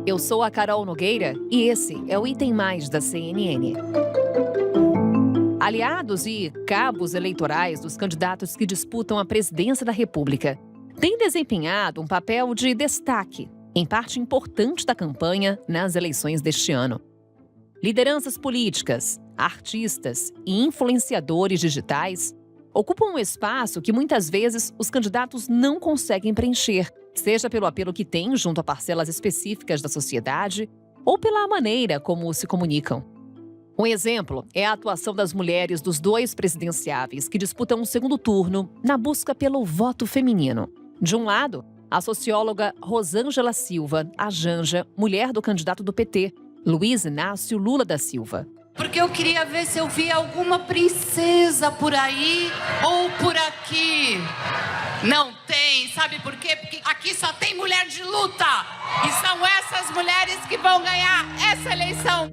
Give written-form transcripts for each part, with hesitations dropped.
Eu sou a Carol Nogueira e esse é o Item Mais da CNN. Aliados e cabos eleitorais dos candidatos que disputam a presidência da República têm desempenhado um papel de destaque, em parte importante da campanha nas eleições deste ano. Lideranças políticas, artistas e influenciadores digitais ocupam um espaço que muitas vezes os candidatos não conseguem preencher, seja pelo apelo que têm junto a parcelas específicas da sociedade ou pela maneira como se comunicam. Um exemplo é a atuação das mulheres dos dois presidenciáveis que disputam o segundo turno na busca pelo voto feminino. De um lado, a socióloga Rosângela Silva, a Janja, mulher do candidato do PT, Luiz Inácio Lula da Silva. Porque eu queria ver se eu via alguma princesa por aí ou por aqui. Não tem, sabe por quê? Porque aqui só tem mulher de luta. E são essas mulheres que vão ganhar essa eleição.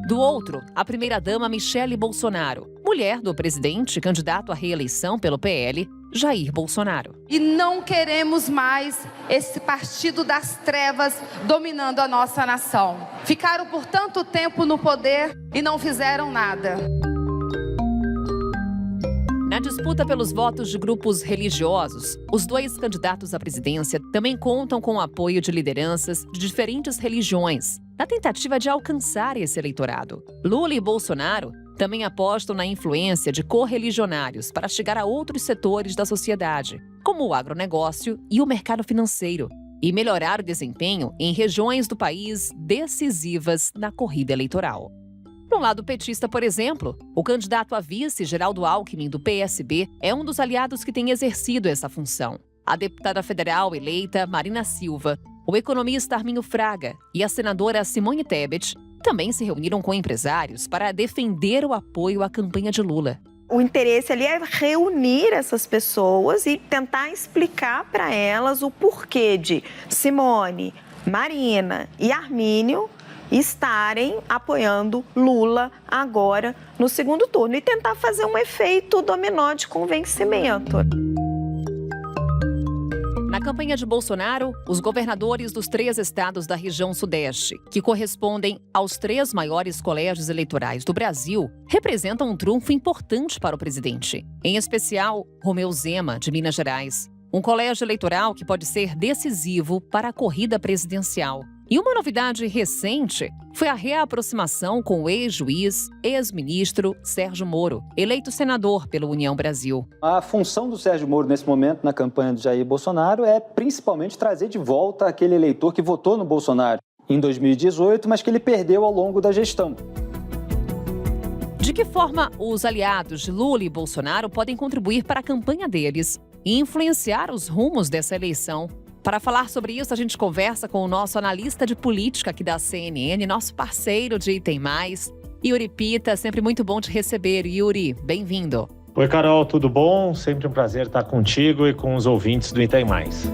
Do outro, a primeira-dama Michele Bolsonaro, mulher do presidente candidato à reeleição pelo PL, Jair Bolsonaro. E não queremos mais esse partido das trevas dominando a nossa nação. Ficaram por tanto tempo no poder e não fizeram nada. Na disputa pelos votos de grupos religiosos, os dois candidatos à presidência também contam com o apoio de lideranças de diferentes religiões, na tentativa de alcançar esse eleitorado. Lula e Bolsonaro também apostam na influência de correligionários para chegar a outros setores da sociedade, como o agronegócio e o mercado financeiro, e melhorar o desempenho em regiões do país decisivas na corrida eleitoral. No lado petista, por exemplo, o candidato a vice, Geraldo Alckmin, do PSB, é um dos aliados que tem exercido essa função. A deputada federal eleita Marina Silva, o economista Arminio Fraga e a senadora Simone Tebet também se reuniram com empresários para defender o apoio à campanha de Lula. O interesse ali é reunir essas pessoas e tentar explicar para elas o porquê de Simone, Marina e Arminio estarem apoiando Lula agora no segundo turno e tentar fazer um efeito dominó de convencimento. Na campanha de Bolsonaro, os governadores dos 3 estados da região Sudeste, que correspondem aos 3 maiores colégios eleitorais do Brasil, representam um trunfo importante para o presidente. Em especial, Romeu Zema, de Minas Gerais. Um colégio eleitoral que pode ser decisivo para a corrida presidencial. E uma novidade recente foi a reaproximação com o ex-juiz, ex-ministro Sérgio Moro, eleito senador pela União Brasil. A função do Sérgio Moro nesse momento na campanha do Jair Bolsonaro é principalmente trazer de volta aquele eleitor que votou no Bolsonaro em 2018, mas que ele perdeu ao longo da gestão. De que forma os aliados de Lula e Bolsonaro podem contribuir para a campanha deles e influenciar os rumos dessa eleição? Para falar sobre isso, a gente conversa com o nosso analista de política aqui da CNN, nosso parceiro de Item Mais, Yuri Pita. Sempre muito bom te receber, Yuri. Bem-vindo. Oi, Carol, tudo bom? Sempre um prazer estar contigo e com os ouvintes do Item Mais.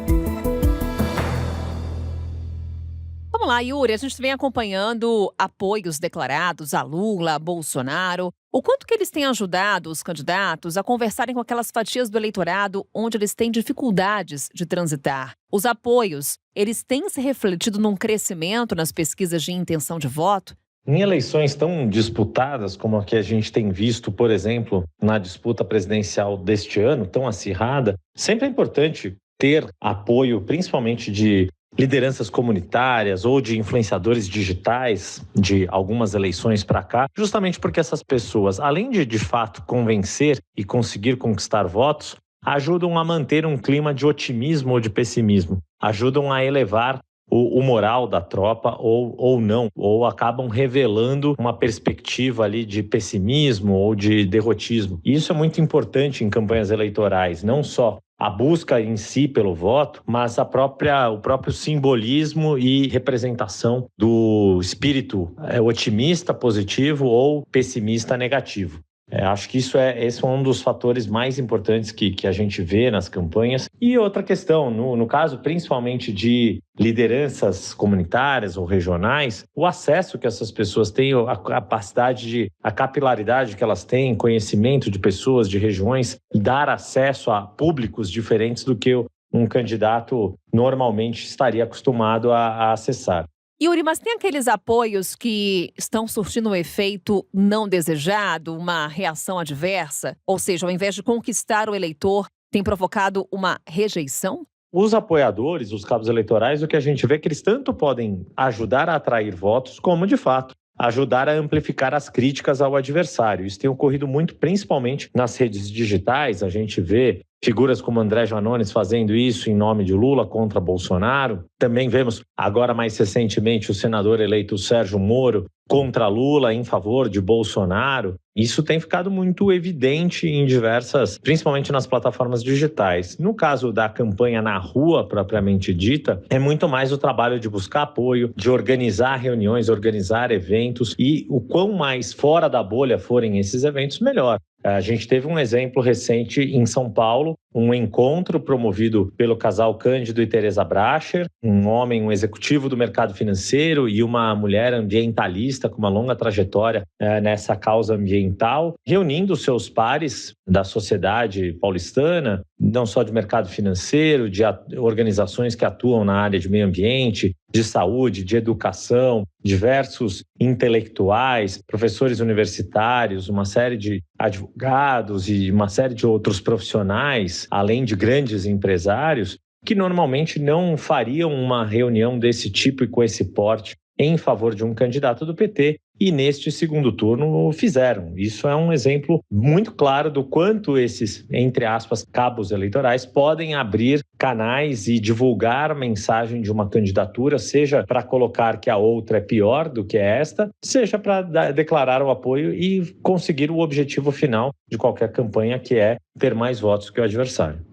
Vamos lá, Yuri. A gente vem acompanhando apoios declarados a Lula, a Bolsonaro. O quanto que eles têm ajudado os candidatos a conversarem com aquelas fatias do eleitorado onde eles têm dificuldades de transitar? Os apoios, eles têm se refletido num crescimento nas pesquisas de intenção de voto? Em eleições tão disputadas como a que a gente tem visto, por exemplo, na disputa presidencial deste ano, tão acirrada, sempre é importante ter apoio, principalmente de lideranças comunitárias ou de influenciadores digitais de algumas eleições para cá, justamente porque essas pessoas, além de fato convencer e conseguir conquistar votos, ajudam a manter um clima de otimismo ou de pessimismo, ajudam a elevar o moral da tropa ou não, ou acabam revelando uma perspectiva ali de pessimismo ou de derrotismo. E isso é muito importante em campanhas eleitorais, não só a busca em si pelo voto, mas o próprio simbolismo e representação do espírito otimista positivo ou pessimista negativo. Acho que esse é um dos fatores mais importantes que a gente vê nas campanhas. E outra questão, no caso principalmente de lideranças comunitárias ou regionais, o acesso que essas pessoas têm, a capacidade, a capilaridade que elas têm, conhecimento de pessoas, de regiões, dar acesso a públicos diferentes do que um candidato normalmente estaria acostumado a acessar. Yuri, mas tem aqueles apoios que estão surtindo um efeito não desejado, uma reação adversa? Ou seja, ao invés de conquistar o eleitor, tem provocado uma rejeição? Os apoiadores, os cabos eleitorais, o que a gente vê é que eles tanto podem ajudar a atrair votos, como, de fato, ajudar a amplificar as críticas ao adversário. Isso tem ocorrido muito, principalmente nas redes digitais. A gente vê figuras como André Janones fazendo isso em nome de Lula contra Bolsonaro. Também vemos, agora mais recentemente, o senador eleito Sérgio Moro contra Lula em favor de Bolsonaro. Isso tem ficado muito evidente em diversas, principalmente nas plataformas digitais. No caso da campanha na rua, propriamente dita, é muito mais o trabalho de buscar apoio, de organizar reuniões, organizar eventos, e o quão mais fora da bolha forem esses eventos, melhor. A gente teve um exemplo recente em São Paulo, um encontro promovido pelo casal Cândido e Teresa Bracher, um homem, um executivo do mercado financeiro e uma mulher ambientalista com uma longa trajetória nessa causa ambiental, reunindo seus pares da sociedade paulistana, não só de mercado financeiro, de organizações que atuam na área de meio ambiente, de saúde, de educação, diversos intelectuais, professores universitários, uma série de advogados e uma série de outros profissionais, além de grandes empresários, que normalmente não fariam uma reunião desse tipo e com esse porte em favor de um candidato do PT, e neste segundo turno fizeram. Isso é um exemplo muito claro do quanto esses, entre aspas, cabos eleitorais podem abrir canais e divulgar a mensagem de uma candidatura, seja para colocar que a outra é pior do que esta, seja para declarar o apoio e conseguir o objetivo final de qualquer campanha, que é ter mais votos que o adversário.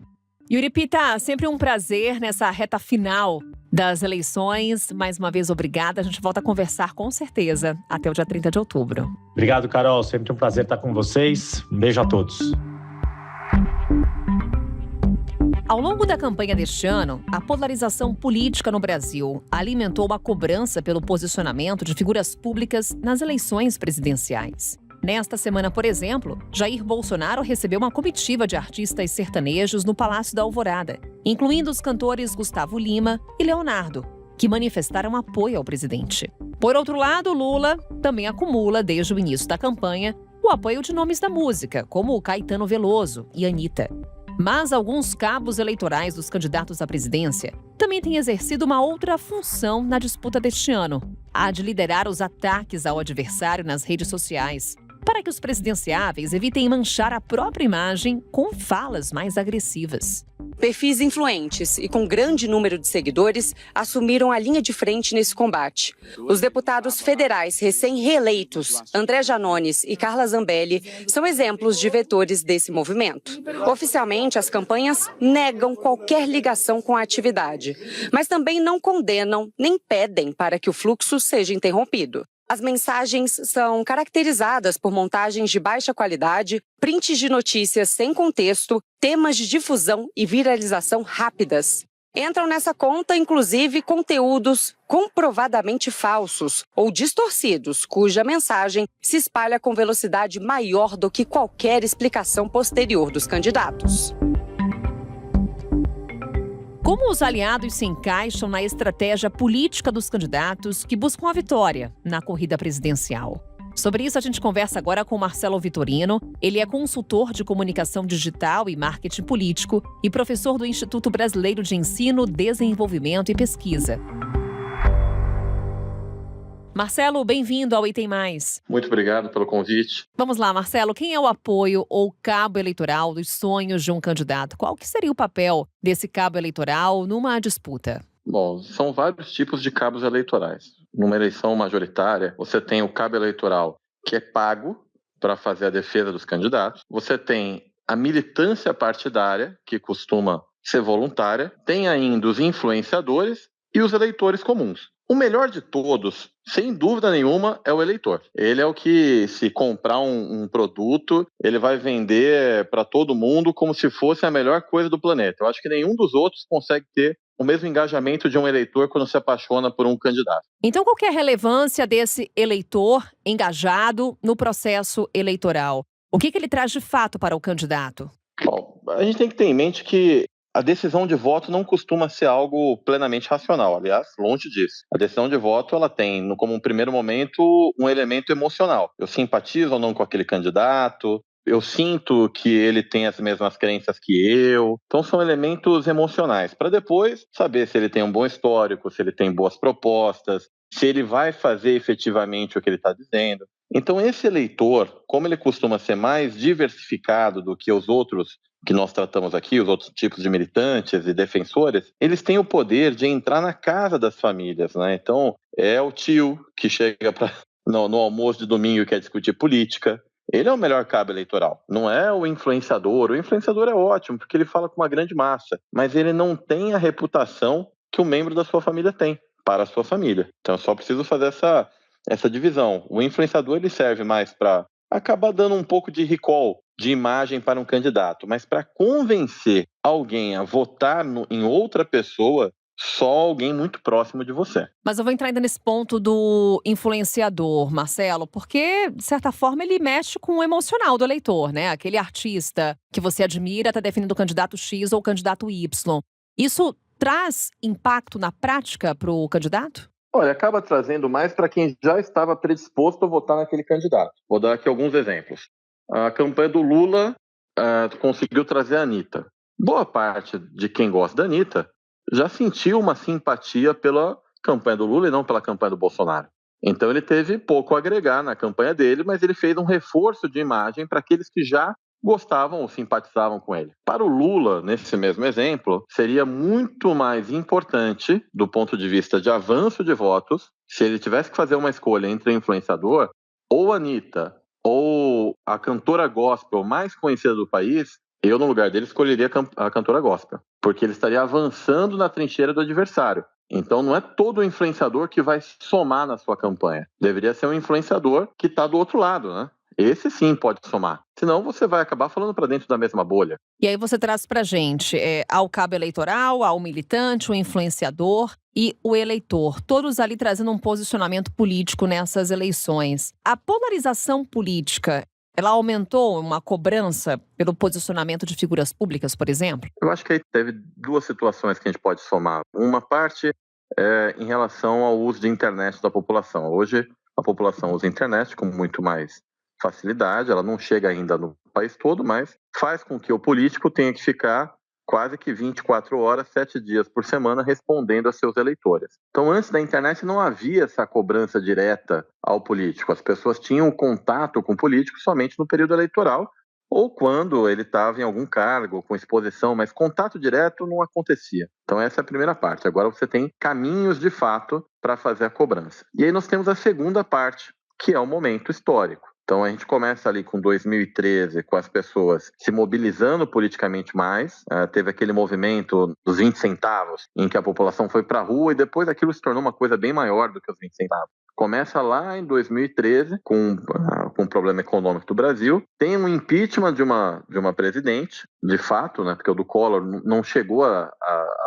Yuri Pita, sempre um prazer nessa reta final das eleições. Mais uma vez, obrigada. A gente volta a conversar com certeza até o dia 30 de outubro. Obrigado, Carol. Sempre um prazer estar com vocês. Um beijo a todos. Ao longo da campanha deste ano, a polarização política no Brasil alimentou uma cobrança pelo posicionamento de figuras públicas nas eleições presidenciais. Nesta semana, por exemplo, Jair Bolsonaro recebeu uma comitiva de artistas sertanejos no Palácio da Alvorada, incluindo os cantores Gustavo Lima e Leonardo, que manifestaram apoio ao presidente. Por outro lado, Lula também acumula, desde o início da campanha, o apoio de nomes da música, como o Caetano Veloso e Anitta. Mas alguns cabos eleitorais dos candidatos à presidência também têm exercido uma outra função na disputa deste ano, a de liderar os ataques ao adversário nas redes sociais, para que os presidenciáveis evitem manchar a própria imagem com falas mais agressivas. Perfis influentes e com grande número de seguidores assumiram a linha de frente nesse combate. Os deputados federais recém-reeleitos, André Janones e Carla Zambelli, são exemplos de vetores desse movimento. Oficialmente, as campanhas negam qualquer ligação com a atividade, mas também não condenam nem pedem para que o fluxo seja interrompido. As mensagens são caracterizadas por montagens de baixa qualidade, prints de notícias sem contexto, temas de difusão e viralização rápidas. Entram nessa conta, inclusive, conteúdos comprovadamente falsos ou distorcidos, cuja mensagem se espalha com velocidade maior do que qualquer explicação posterior dos candidatos. Como os aliados se encaixam na estratégia política dos candidatos que buscam a vitória na corrida presidencial? Sobre isso, a gente conversa agora com Marcelo Vitorino. Ele é consultor de comunicação digital e marketing político e professor do Instituto Brasileiro de Ensino, Desenvolvimento e Pesquisa. Marcelo, bem-vindo ao Item Mais. Muito obrigado pelo convite. Vamos lá, Marcelo. Quem é o apoio ou cabo eleitoral dos sonhos de um candidato? Qual que seria o papel desse cabo eleitoral numa disputa? Bom, são vários tipos de cabos eleitorais. Numa eleição majoritária, você tem o cabo eleitoral que é pago para fazer a defesa dos candidatos. Você tem a militância partidária, que costuma ser voluntária. Tem ainda os influenciadores e os eleitores comuns. O melhor de todos, sem dúvida nenhuma, é o eleitor. Ele é o que, se comprar um produto, ele vai vender para todo mundo como se fosse a melhor coisa do planeta. Eu acho que nenhum dos outros consegue ter o mesmo engajamento de um eleitor quando se apaixona por um candidato. Então, qual que é a relevância desse eleitor engajado no processo eleitoral? O que ele traz de fato para o candidato? Bom, a gente tem que ter em mente que A decisão de voto não costuma ser algo plenamente racional, aliás, longe disso. A decisão de voto, ela tem, como um primeiro momento, um elemento emocional. Eu simpatizo ou não com aquele candidato, eu sinto que ele tem as mesmas crenças que eu. Então, são elementos emocionais, para depois saber se ele tem um bom histórico, se ele tem boas propostas, se ele vai fazer efetivamente o que ele está dizendo. Então, esse eleitor, como ele costuma ser mais diversificado do que os outros que nós tratamos aqui, os outros tipos de militantes e defensores, eles têm o poder de entrar na casa das famílias, né? Então, é o tio que chega no almoço de domingo e quer discutir política. Ele é o melhor cabo eleitoral, não é o influenciador. O influenciador é ótimo, porque ele fala com uma grande massa, mas ele não tem a reputação que um membro da sua família tem para a sua família. Então, eu só preciso fazer essa divisão. O influenciador, ele serve mais para acabar dando um pouco de recall, de imagem para um candidato, mas para convencer alguém a votar em outra pessoa, só alguém muito próximo de você. Mas eu vou entrar ainda nesse ponto do influenciador, Marcelo, porque, de certa forma, ele mexe com o emocional do eleitor, né? Aquele artista que você admira está definindo o candidato X ou o candidato Y. Isso traz impacto na prática para o candidato? Olha, acaba trazendo mais para quem já estava predisposto a votar naquele candidato. Vou dar aqui alguns exemplos. A campanha do Lula conseguiu trazer a Anitta. Boa parte de quem gosta da Anitta já sentiu uma simpatia pela campanha do Lula e não pela campanha do Bolsonaro. Então ele teve pouco a agregar na campanha dele, mas ele fez um reforço de imagem para aqueles que já gostavam ou simpatizavam com ele. Para o Lula, nesse mesmo exemplo, seria muito mais importante, do ponto de vista de avanço de votos, se ele tivesse que fazer uma escolha entre o influenciador ou a Anitta ou a cantora gospel mais conhecida do país, eu, no lugar dele, escolheria a cantora gospel, porque ele estaria avançando na trincheira do adversário. Então, não é todo influenciador que vai somar na sua campanha. Deveria ser um influenciador que está do outro lado, né? Esse sim pode somar. Senão, você vai acabar falando para dentro da mesma bolha. E aí você traz pra gente ao cabo eleitoral, ao militante, o influenciador e o eleitor. Todos ali trazendo um posicionamento político nessas eleições. A polarização política, ela aumentou uma cobrança pelo posicionamento de figuras públicas, por exemplo? Eu acho que aí teve duas situações que a gente pode somar. Uma parte é em relação ao uso de internet da população. Hoje, a população usa a internet com muito mais facilidade, ela não chega ainda no país todo, mas faz com que o político tenha que ficar quase que 24 horas, 7 dias por semana respondendo a seus eleitores. Então, antes da internet não havia essa cobrança direta ao político. As pessoas tinham contato com o político somente no período eleitoral ou quando ele estava em algum cargo, com exposição, mas contato direto não acontecia. Então, essa é a primeira parte. Agora você tem caminhos de fato para fazer a cobrança. E aí nós temos a segunda parte, que é o momento histórico. Então, a gente começa ali com 2013, com as pessoas se mobilizando politicamente mais. Teve aquele movimento dos 20 centavos, em que a população foi para a rua e depois aquilo se tornou uma coisa bem maior do que os 20 centavos. Começa lá em 2013, com o problema econômico do Brasil. Tem um impeachment de uma presidente, de fato, né, porque o do Collor não chegou a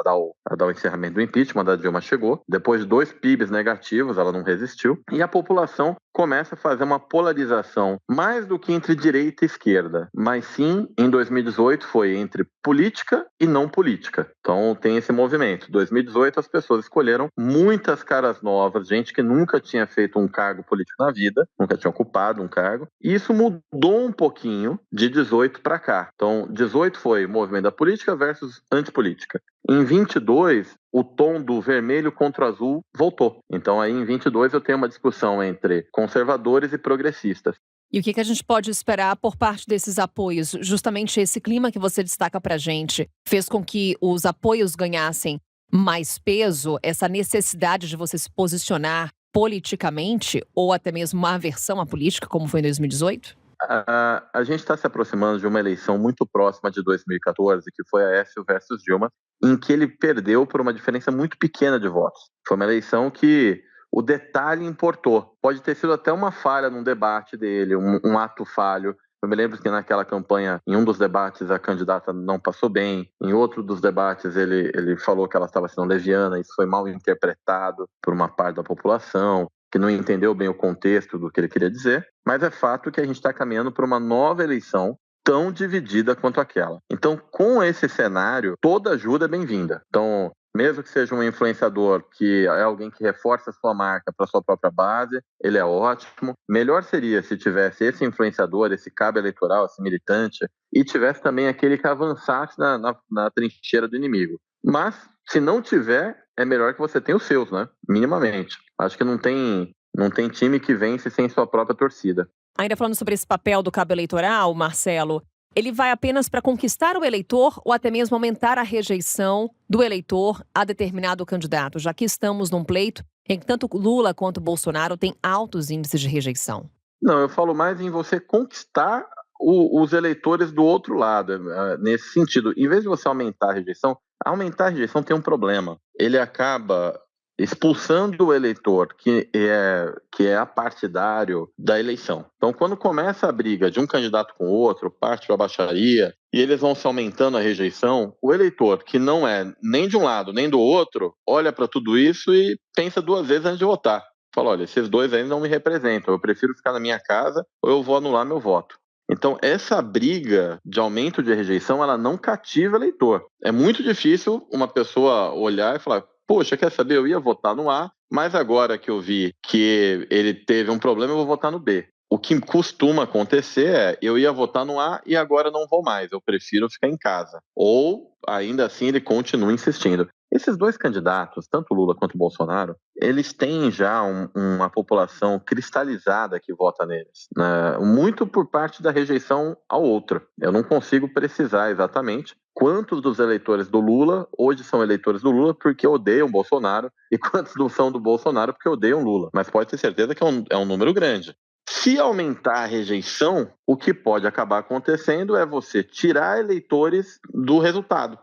dar o encerramento do impeachment, a da Dilma chegou. Depois de 2 PIBs negativos, ela não resistiu. E a população começa a fazer uma polarização, mais do que entre direita e esquerda, mas sim, em 2018, foi entre política e não política. Então tem esse movimento. Em 2018, as pessoas escolheram muitas caras novas, gente que nunca tinha feito um cargo político na vida, nunca tinha ocupado um cargo, e isso mudou um pouquinho de 18 para cá. Então, 18 foi movimento da política versus antipolítica. Em 22, o tom do vermelho contra o azul voltou. Então, aí em 22 eu tenho uma discussão entre conservadores e progressistas. E o que a gente pode esperar por parte desses apoios? Justamente esse clima que você destaca pra gente fez com que os apoios ganhassem mais peso, essa necessidade de você se posicionar politicamente ou até mesmo uma aversão à política, como foi em 2018? A gente está se aproximando de uma eleição muito próxima de 2014, que foi a Aécio versus Dilma, em que ele perdeu por uma diferença muito pequena de votos. Foi uma eleição que o detalhe importou. Pode ter sido até uma falha num debate dele, um ato falho. Eu me lembro que naquela campanha, em um dos debates, a candidata não passou bem. Em outro dos debates, ele falou que ela estava sendo leviana. Isso foi mal interpretado por uma parte da população, que não entendeu bem o contexto do que ele queria dizer. Mas é fato que a gente está caminhando para uma nova eleição tão dividida quanto aquela. Então, com esse cenário, toda ajuda é bem-vinda. Então, mesmo que seja um influenciador que é alguém que reforça a sua marca para sua própria base, ele é ótimo. Melhor seria se tivesse esse influenciador, esse cabo eleitoral, esse militante, e tivesse também aquele que avançasse na trincheira do inimigo. Mas, se não tiver, é melhor que você tenha os seus, né? Minimamente. Acho que não tem time que vence sem sua própria torcida. Ainda falando sobre esse papel do cabo eleitoral, Marcelo, ele vai apenas para conquistar o eleitor ou até mesmo aumentar a rejeição do eleitor a determinado candidato, já que estamos num pleito em que tanto Lula quanto Bolsonaro têm altos índices de rejeição? Não, eu falo mais em você conquistar os eleitores do outro lado, nesse sentido. Em vez de você aumentar a rejeição tem um problema. Ele acaba expulsando o eleitor que é apartidário da eleição. Então, quando começa a briga de um candidato com o outro, parte para a baixaria, e eles vão se aumentando a rejeição, o eleitor que não é nem de um lado nem do outro, olha para tudo isso e pensa duas vezes antes de votar. Fala, olha, esses dois aí não me representam, eu prefiro ficar na minha casa ou eu vou anular meu voto. Então, essa briga de aumento de rejeição, ela não cativa o eleitor. É muito difícil uma pessoa olhar e falar, poxa, quer saber, eu ia votar no A, mas agora que eu vi que ele teve um problema, eu vou votar no B. O que costuma acontecer é, eu ia votar no A e agora não vou mais, eu prefiro ficar em casa. Ou, ainda assim, ele continua insistindo. Esses dois candidatos, tanto Lula quanto Bolsonaro, eles têm já uma população cristalizada que vota neles, né? Muito por parte da rejeição ao outro. Eu não consigo precisar exatamente quantos dos eleitores do Lula hoje são eleitores do Lula porque odeiam Bolsonaro e quantos são do Bolsonaro porque odeiam Lula. Mas pode ter certeza que é um número grande. Se aumentar a rejeição, o que pode acabar acontecendo é você tirar eleitores do resultado.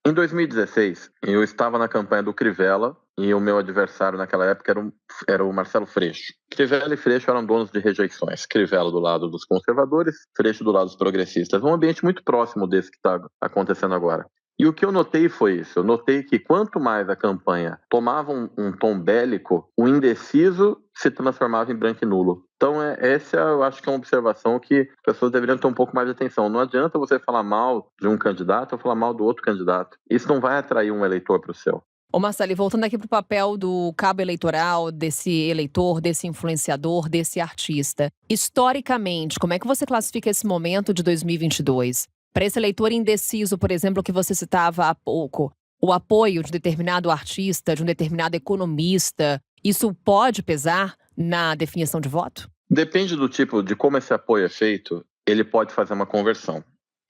Em 2016, eu estava na campanha do Crivella e o meu adversário naquela época era o Marcelo Freixo. Crivella e Freixo eram donos de rejeições. Crivella do lado dos conservadores, Freixo do lado dos progressistas. Um ambiente muito próximo desse que está acontecendo agora. E o que eu notei foi isso. Eu notei que quanto mais a campanha tomava um tom bélico, o indeciso se transformava em branco e nulo. Então, essa eu acho que é uma observação que as pessoas deveriam ter um pouco mais de atenção. Não adianta você falar mal de um candidato ou falar mal do outro candidato. Isso não vai atrair um eleitor para o seu. Ô Marcelo, voltando aqui para o papel do cabo eleitoral, desse eleitor, desse influenciador, desse artista. Historicamente, como é que você classifica esse momento de 2022? Para esse eleitor indeciso, por exemplo, que você citava há pouco, o apoio de determinado artista, de um determinado economista, isso pode pesar na definição de voto? Depende do tipo, de como esse apoio é feito, ele pode fazer uma conversão.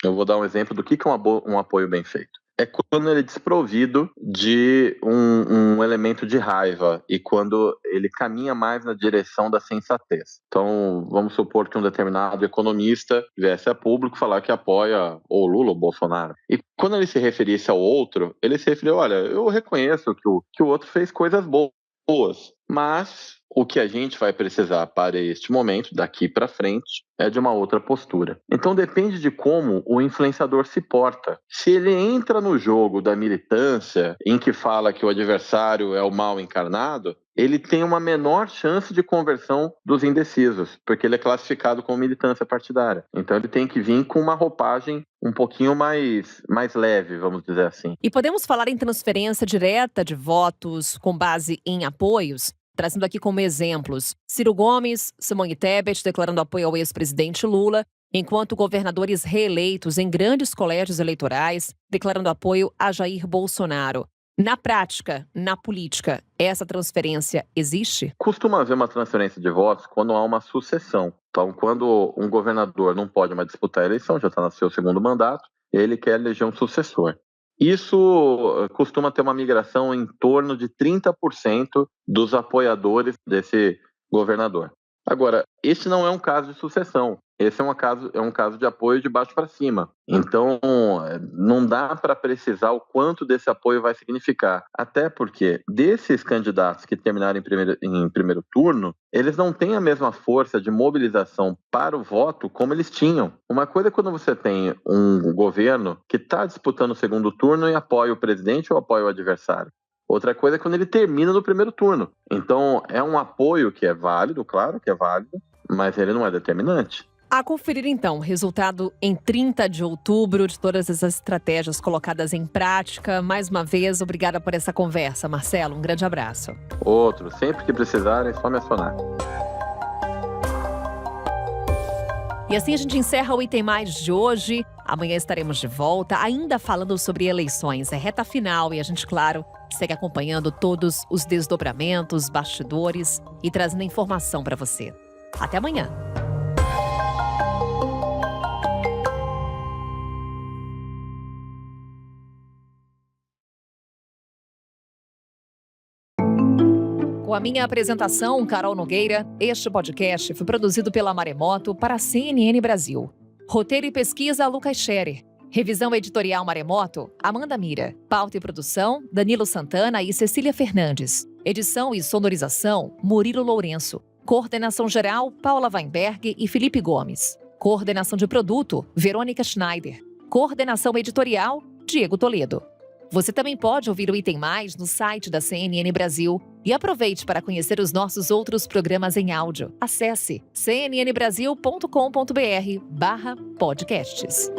Eu vou dar um exemplo do que é um apoio bem feito. É quando ele é desprovido de um elemento de raiva e quando ele caminha mais na direção da sensatez. Então, vamos supor que um determinado economista viesse a público falar que apoia ou Lula ou Bolsonaro. E quando ele se referisse ao outro, ele se referiu, olha, eu reconheço que o outro fez coisas boas, mas o que a gente vai precisar para este momento, daqui para frente, é de uma outra postura. Então depende de como o influenciador se porta. Se ele entra no jogo da militância, em que fala que o adversário é o mal encarnado, ele tem uma menor chance de conversão dos indecisos, porque ele é classificado como militância partidária. Então ele tem que vir com uma roupagem um pouquinho mais leve, vamos dizer assim. E podemos falar em transferência direta de votos com base em apoios? Trazendo aqui como exemplos, Ciro Gomes, Simone Tebet declarando apoio ao ex-presidente Lula, enquanto governadores reeleitos em grandes colégios eleitorais declarando apoio a Jair Bolsonaro. Na prática, na política, essa transferência existe? Costuma haver uma transferência de votos quando há uma sucessão. Então, quando um governador não pode mais disputar a eleição, já está no seu segundo mandato, ele quer eleger um sucessor. Isso costuma ter uma migração em torno de 30% dos apoiadores desse governador. Agora, este não é um caso de sucessão. Esse é um caso de apoio de baixo para cima. Então, não dá para precisar o quanto desse apoio vai significar. Até porque, desses candidatos que terminaram em primeiro turno, eles não têm a mesma força de mobilização para o voto como eles tinham. Uma coisa é quando você tem um governo que está disputando o segundo turno e apoia o presidente ou apoia o adversário. Outra coisa é quando ele termina no primeiro turno. Então, é um apoio que é válido, claro que é válido, mas ele não é determinante. A conferir, então, resultado em 30 de outubro de todas essas estratégias colocadas em prática. Mais uma vez, obrigada por essa conversa, Marcelo. Um grande abraço. Outro, sempre que precisarem, é só me acionar. E assim a gente encerra o Item Mais de hoje. Amanhã estaremos de volta, ainda falando sobre eleições. É reta final e a gente, claro, segue acompanhando todos os desdobramentos, bastidores e trazendo informação para você. Até amanhã. Com a minha apresentação, Carol Nogueira, este podcast foi produzido pela Maremoto para a CNN Brasil. Roteiro e pesquisa, Lucas Scherer. Revisão editorial Maremoto, Amanda Mira. Pauta e produção, Danilo Santana e Cecília Fernandes. Edição e sonorização, Murilo Lourenço. Coordenação geral, Paula Weinberg e Felipe Gomes. Coordenação de produto, Verônica Schneider. Coordenação editorial, Diego Toledo. Você também pode ouvir o Item Mais no site da CNN Brasil. E aproveite para conhecer os nossos outros programas em áudio. Acesse cnnbrasil.com.br/podcasts.